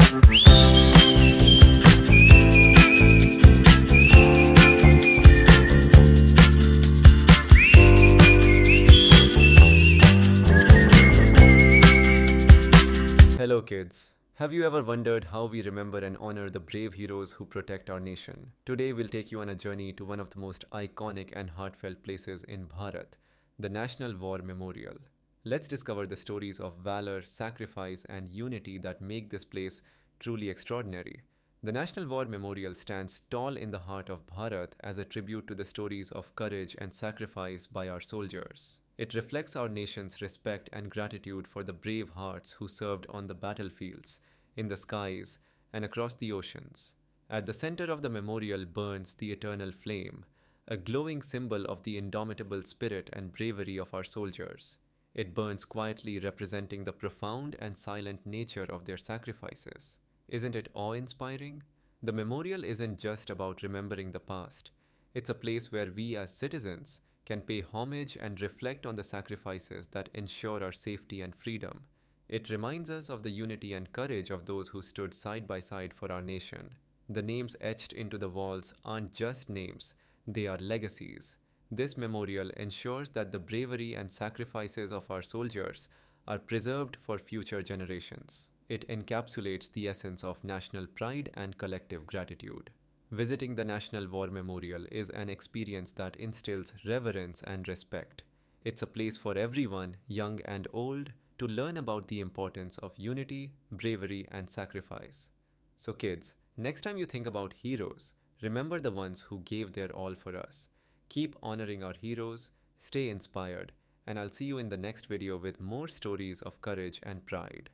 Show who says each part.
Speaker 1: Hello, kids. Have you ever wondered how we remember and honor the brave heroes who protect our nation? Today, we'll take you on a journey to one of the most iconic and heartfelt places in Bharat, the National War Memorial. Let's discover the stories of valor, sacrifice, and unity that make this place truly extraordinary. The National War Memorial stands tall in the heart of Bharat as a tribute to the stories of courage and sacrifice by our soldiers. It reflects our nation's respect and gratitude for the brave hearts who served on the battlefields, in the skies, and across the oceans. At the center of the memorial burns the eternal flame, a glowing symbol of the indomitable spirit and bravery of our soldiers. It burns quietly, representing the profound and silent nature of their sacrifices. Isn't it awe-inspiring? The memorial isn't just about remembering the past. It's a place where we as citizens can pay homage and reflect on the sacrifices that ensure our safety and freedom. It reminds us of the unity and courage of those who stood side by side for our nation. The names etched into the walls aren't just names, they are legacies. This memorial ensures that the bravery and sacrifices of our soldiers are preserved for future generations. It encapsulates the essence of national pride and collective gratitude. Visiting the National War Memorial is an experience that instills reverence and respect. It's a place for everyone, young and old, to learn about the importance of unity, bravery, and sacrifice. So, kids, next time you think about heroes, remember the ones who gave their all for us. Keep honoring our heroes, stay inspired, and I'll see you in the next video with more stories of courage and pride.